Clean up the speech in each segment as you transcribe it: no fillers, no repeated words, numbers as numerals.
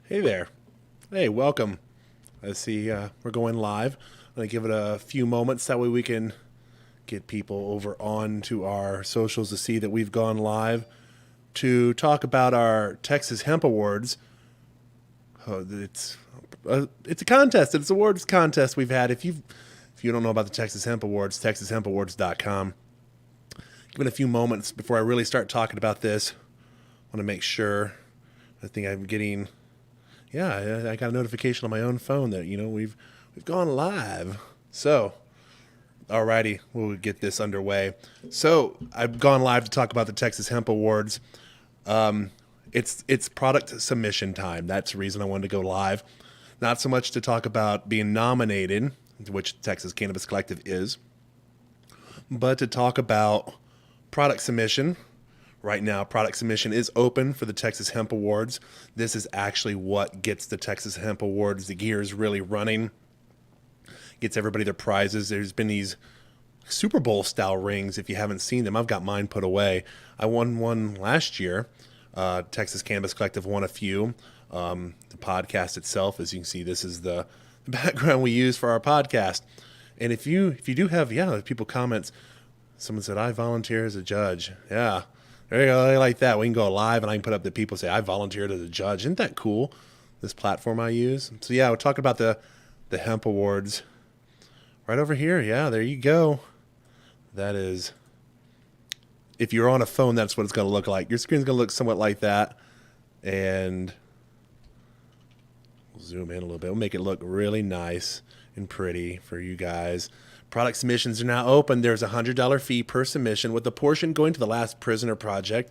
Hey there. Hey, welcome. I see we're going live. I'm going to give it a few moments. That way we can get people over onto our socials to see that we've gone live to talk about our Texas Hemp Awards. It's a contest. It's an awards contest we've had. If you don't know about the Texas Hemp Awards, TexasHempAwards.com. Give it a few moments before I really start talking about this. I want to make sure. I think I'm getting. Yeah, I got a notification on my own phone that we've gone live. So, alrighty, we'll get this underway. So, I've gone live to talk about the Texas Hemp Awards. It's product submission time. That's the reason I wanted to go live. Not so much to talk about being nominated, which Texas Cannabis Collective is, but to talk about product submission. Right now, product submission is open for the Texas Hemp Awards. This is actually what gets the Texas Hemp Awards, the gears really running, gets everybody their prizes. There's been these Super Bowl style rings. If you haven't seen them, I've got mine put away. I won one last year. Texas Cannabis Collective won a few. The podcast itself, as you can see, this is the background we use for our podcast. And if you do have, people comments, someone said, I volunteer as a judge. Yeah. There you go. I like that. We can go live and I can put up the people say, I volunteered as a judge. Isn't that cool? This platform I use. So yeah, we're talking about the Hemp Awards right over here. Yeah, there you go. That is, if you're on a phone, that's what it's going to look like. Your screen's going to look somewhat like that. And we'll zoom in a little bit. We'll make it look really nice and pretty for you guys. Product submissions are now open. There's a $100 fee per submission, with a portion going to the Last Prisoner Project.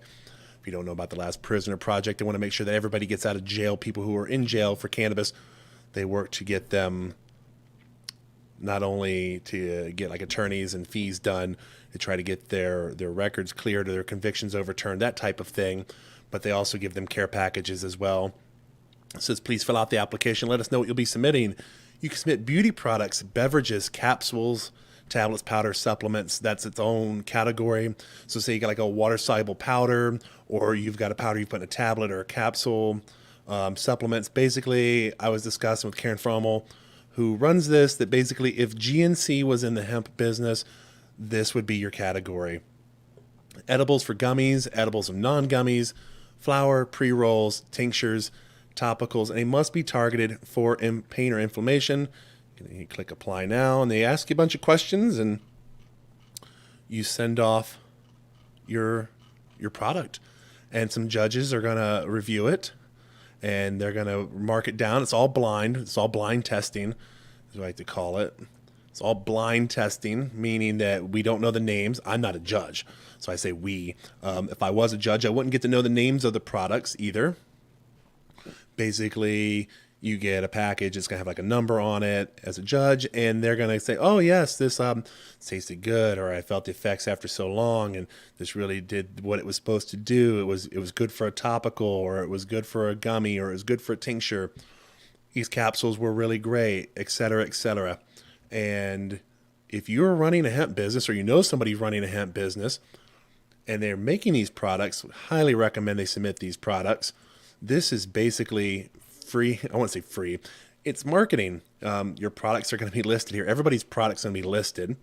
If you don't know about the Last Prisoner Project, they want to make sure that everybody gets out of jail. People who are in jail for cannabis, they work to get them not only to get like attorneys and fees done, to try to get their records cleared or their convictions overturned, that type of thing, but they also give them care packages as well. It says, please fill out the application. Let us know what you'll be submitting. You can submit beauty products, beverages, capsules, tablets, powder, supplements. That's its own category. So say you got like a water-soluble powder, or you've got a powder you put in a tablet or a capsule, supplements. Basically, I was discussing with Karen Frommel, who runs this, that basically if GNC was in the hemp business, this would be your category. Edibles for gummies, edibles of non-gummies, flour, pre-rolls, tinctures, topicals, and they must be targeted for pain or inflammation. You click apply now, and they ask you a bunch of questions, and you send off your product. And some judges are going to review it, and they're going to mark it down. It's all blind. It's all blind testing, is what I like to call it. It's all blind testing, meaning that we don't know the names. I'm not a judge, so I say we. If I was a judge, I wouldn't get to know the names of the products either. Basically, you get a package. It's going to have like a number on it as a judge, and they're going to say, oh, yes, this tasted good, or I felt the effects after so long, and this really did what it was supposed to do. It was good for a topical, or it was good for a gummy, or it was good for a tincture. These capsules were really great, et cetera, et cetera. And if you're running a hemp business, or you know somebody running a hemp business, and they're making these products, highly recommend they submit these products. This is basically free. I won't say free. It's marketing. Your products are going to be listed here. Everybody's products are going to be listed.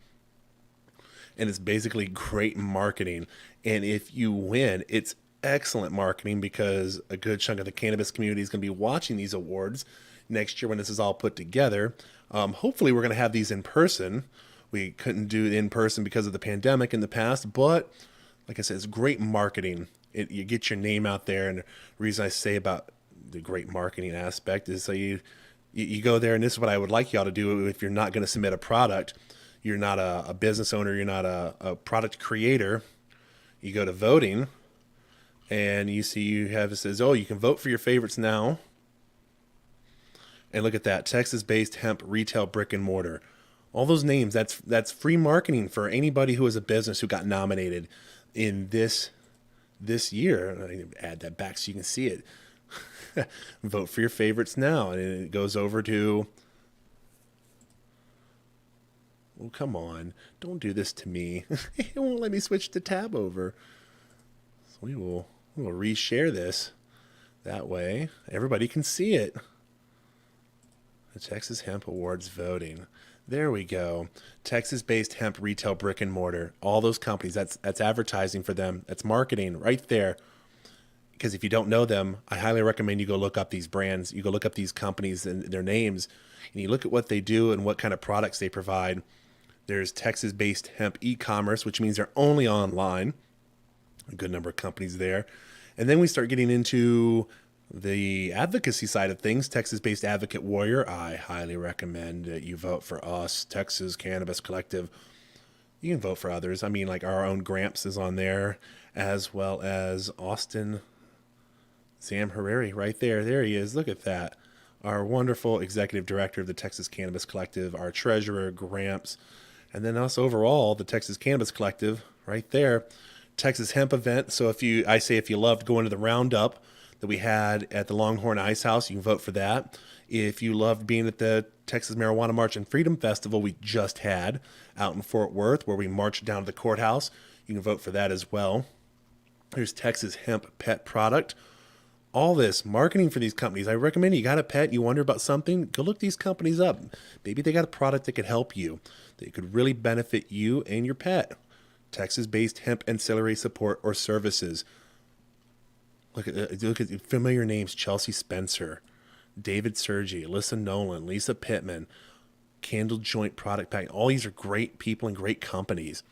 And it's basically great marketing. And if you win, it's excellent marketing, because a good chunk of the cannabis community is going to be watching these awards next year when this is all put together. Hopefully we're going to have these in person. We couldn't do it in person because of the pandemic in the past, but like I said, it's great marketing. You get your name out there, and the reason I say about the great marketing aspect is so you go there, and this is what I would like y'all to do. If you're not going to submit a product, you're not a business owner, you're not a product creator, you go to voting, and you see it says, oh, you can vote for your favorites now. And look at that, Texas-based hemp retail brick and mortar. All those names, that's free marketing for anybody who is a business who got nominated in this year. I add that back so you can see it. Vote for your favorites now. And it goes over to, oh, come on. Don't do this to me. It won't let me switch the tab over. So we will reshare this. That way, everybody can see it. The Texas Hemp Awards voting. There we go. Texas-based hemp retail brick and mortar. All those companies. That's advertising for them. That's marketing right there. Because if you don't know them, I highly recommend you go look up these brands. You go look up these companies and their names, and you look at what they do and what kind of products they provide. There's Texas-based hemp e-commerce, which means they're only online. A good number of companies there. And then we start getting into the advocacy side of things. Texas-based Advocate Warrior. I highly recommend that you vote for us, Texas Cannabis Collective. You can vote for others. I mean, like our own Gramps is on there, as well as Austin Sam Harari right there. There he is. Look at that. Our wonderful executive director of the Texas Cannabis Collective, our treasurer, Gramps, and then us overall, the Texas Cannabis Collective right there. Texas Hemp event. So if you loved going to the roundup that we had at the Longhorn Ice House, you can vote for that. If you loved being at the Texas Marijuana March and Freedom Festival we just had out in Fort Worth, where we marched down to the courthouse, you can vote for that as well. There's Texas Hemp Pet Product. All this marketing for these companies. I recommend you got a pet, you wonder about something, go look these companies up. Maybe they got a product that could help you, that could really benefit you and your pet. Texas-based hemp ancillary support or services. Look at familiar names: Chelsea Spencer, David Sergi, Alyssa Nolan, Lisa Pittman, Candle Joint Product Pack. All these are great people and great companies.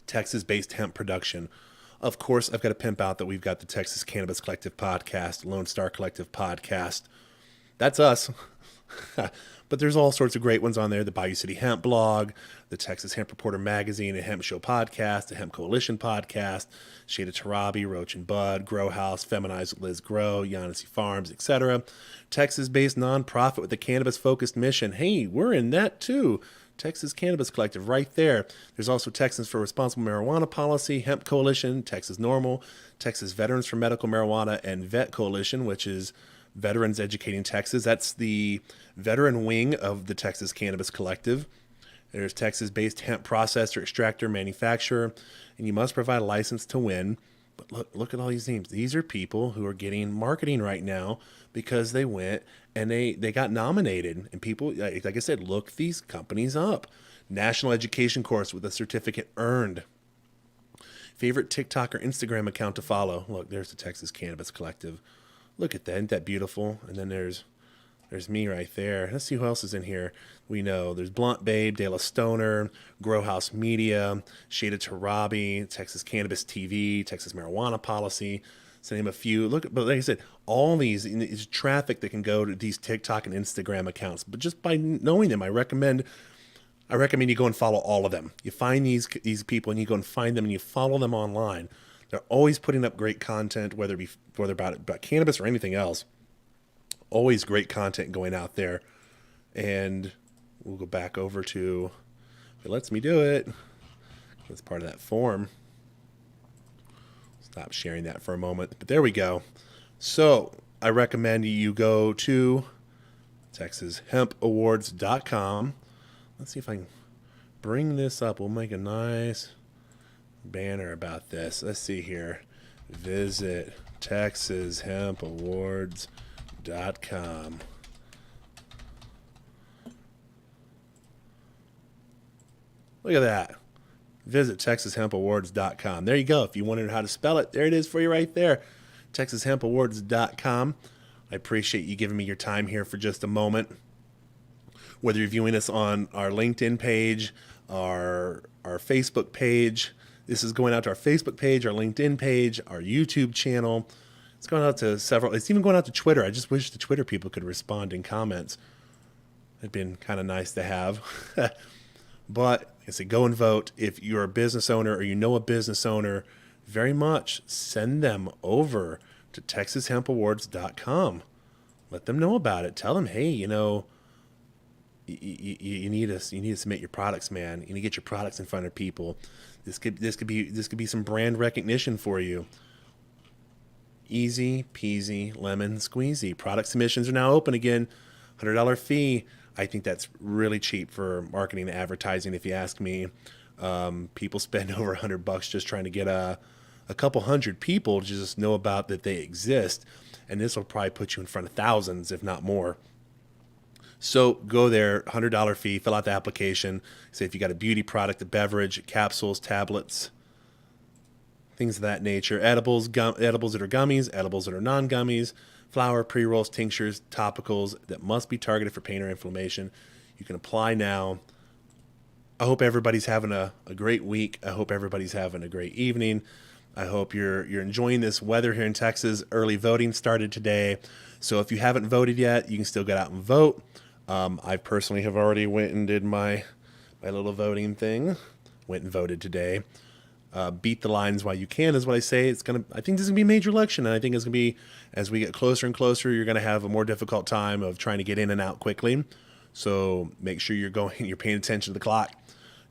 Texas-based hemp production. Of course, I've got to pimp out that we've got the Texas Cannabis Collective podcast, Lone Star Collective podcast. That's us. But there's all sorts of great ones on there. The Bayou City Hemp blog, the Texas Hemp Reporter magazine, a Hemp Show podcast, the Hemp Coalition podcast, Shada Tarabi, Roach and Bud, Grow House, Feminize with Liz Grow, Yancy Farms, etc. Texas-based nonprofit with a cannabis-focused mission. Hey, we're in that too. Texas Cannabis Collective right there. There's also Texans for Responsible Marijuana Policy, Hemp Coalition, Texas Normal, Texas Veterans for Medical Marijuana, and Vet Coalition, which is Veterans Educating Texas. That's the veteran wing of the Texas Cannabis Collective. There's Texas-based hemp processor, extractor, manufacturer, and you must provide a license to win. But look at all these names. These are people who are getting marketing right now because they went and they got nominated. And people, like I said, look these companies up. National education course with a certificate earned. Favorite TikTok or Instagram account to follow. Look, there's the Texas Cannabis Collective. Look at that. Isn't that beautiful? And then there's me right there. Let's see who else is in here. We know there's Blunt Babe, De La Stoner, Grow House Media, Shada Tarabi, Texas Cannabis TV, Texas Marijuana Policy, to name a few. Look, but like I said, all these is traffic that can go to these TikTok and Instagram accounts. But just by knowing them, I recommend you go and follow all of them. You find these people and you go and find them and you follow them online. They're always putting up great content, whether about cannabis or anything else. Always great content going out there. And we'll go back over to, if it lets me do it, that's part of that form. Stop sharing that for a moment. But there we go. So I recommend you go to TexasHempAwards.com. Let's see if I can bring this up. We'll make a nice banner about this. Let's see here. Visit TexasHempAwards.com. Look at that. Visit TexasHempAwards.com. There you go. If you wondered how to spell it, there it is for you right there. TexasHempAwards.com. I appreciate you giving me your time here for just a moment. Whether you're viewing us on our LinkedIn page, our Facebook page, this is going out to our Facebook page, our LinkedIn page, our YouTube channel. It's going out to several. It's even going out to Twitter. I just wish the Twitter people could respond in comments. It'd been kind of nice to have. But like I say, go and vote. If you're a business owner or you know a business owner, very much send them over to TexasHempAwards.com. Let them know about it. Tell them, hey, you need to submit your products, man. You need to get your products in front of people. This could be some brand recognition for you. Easy peasy lemon squeezy. Product submissions are now open again. $100 fee. I think that's really cheap for marketing and advertising, if you ask me. People spend over $100 just trying to get a couple hundred people to just know about that they exist. and this will probably put you in front of thousands, if not more. So go there, $100 fee, fill out the application. Say if you got a beauty product, a beverage, capsules, tablets, things of that nature, edibles that are gummies, edibles that are non-gummies, flour, pre-rolls, tinctures, topicals that must be targeted for pain or inflammation. You can apply now. I hope everybody's having a great week. I hope everybody's having a great evening. I hope you're enjoying this weather here in Texas. Early voting started today. So if you haven't voted yet, you can still get out and vote. I personally have already went and did my little voting thing. Went and voted today. Beat the lines while you can is what I say. I think this is gonna be a major election, and I think it's gonna be, as we get closer and closer, you're gonna have a more difficult time of trying to get in and out quickly. So make sure you're paying attention to the clock.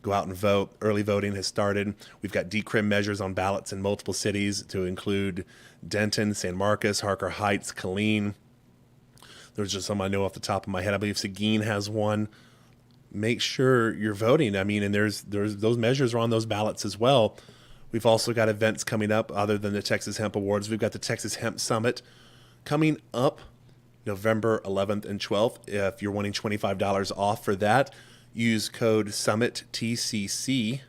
Go out and vote. Early voting has started. We've got decrim measures on ballots in multiple cities to include Denton, San Marcos, Harker Heights, Killeen. There's just some I know off the top of my head. I believe Seguin has one. Make sure you're voting. I mean, and there's those measures are on those ballots as well. We've also got events coming up other than the Texas Hemp Awards. We've got the Texas Hemp Summit coming up November 11th and 12th. If you're wanting $25 off for that, use code SummitTCC.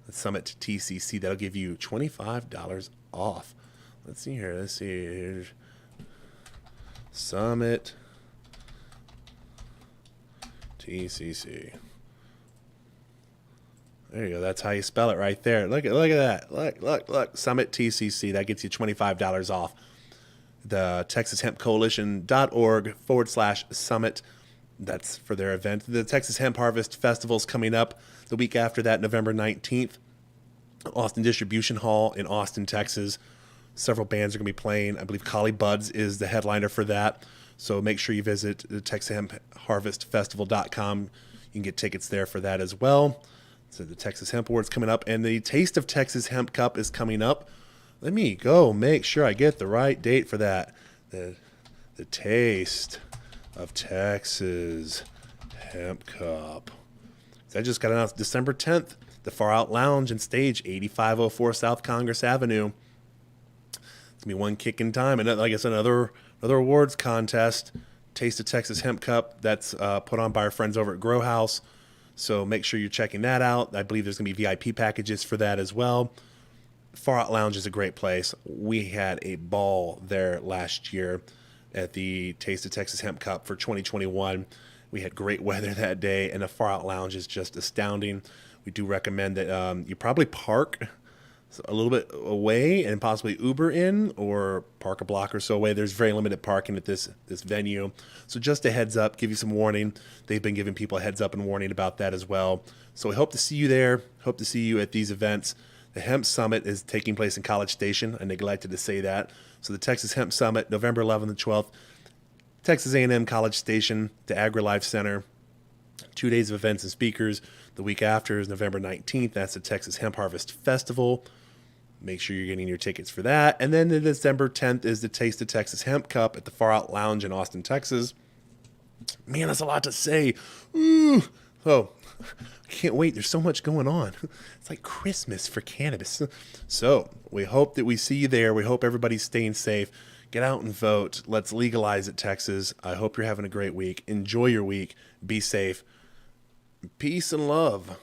That's SummitTCC. That'll give you $25 off. Let's see here. Summit TCC. There you go. That's how you spell it right there. Look at that. Look. Summit TCC. That gets you $25 off. The TexasHempCoalition.org/summit. That's for their event. The Texas Hemp Harvest Festival is coming up the week after that, November 19th. Austin Distribution Hall in Austin, Texas. Several bands are going to be playing. I believe Collie Buddz is the headliner for that. So make sure you visit the TexasHempHarvestFestival.com. You can get tickets there for that as well. So the Texas Hemp Awards coming up, and the Taste of Texas Hemp Cup is coming up. Let me go make sure I get the right date for that. The Taste of Texas Hemp Cup. That just got announced December 10th. The Far Out Lounge and Stage, 8504 South Congress Avenue. It's going to be one kick in time. And like I said, another awards contest, Taste of Texas Hemp Cup. That's put on by our friends over at Grow House. So make sure you're checking that out. I believe there's going to be VIP packages for that as well. Far Out Lounge is a great place. We had a ball there last year at the Taste of Texas Hemp Cup for 2021. We had great weather that day, and the Far Out Lounge is just astounding. We do recommend that you probably park a little bit away and possibly Uber in, or park a block or so away. There's very limited parking at this venue. So just a heads up, give you some warning. They've been giving people a heads up and warning about that as well. So we hope to see you there. Hope to see you at these events. The Hemp Summit is taking place in College Station. I neglected to say that. So the Texas Hemp Summit, November 11th and 12th, Texas A&M College Station, the AgriLife Center. 2 days of events and speakers. The week after is November 19th. That's the Texas Hemp Harvest Festival. Make sure you're getting your tickets for that. And then the December 10th is the Taste of Texas Hemp Cup at the Far Out Lounge in Austin, Texas. Man, that's a lot to say. Ooh. Oh, I can't wait. There's so much going on. It's like Christmas for cannabis. So we hope that we see you there. We hope everybody's staying safe. Get out and vote. Let's legalize it, Texas. I hope you're having a great week. Enjoy your week. Be safe. Peace and love.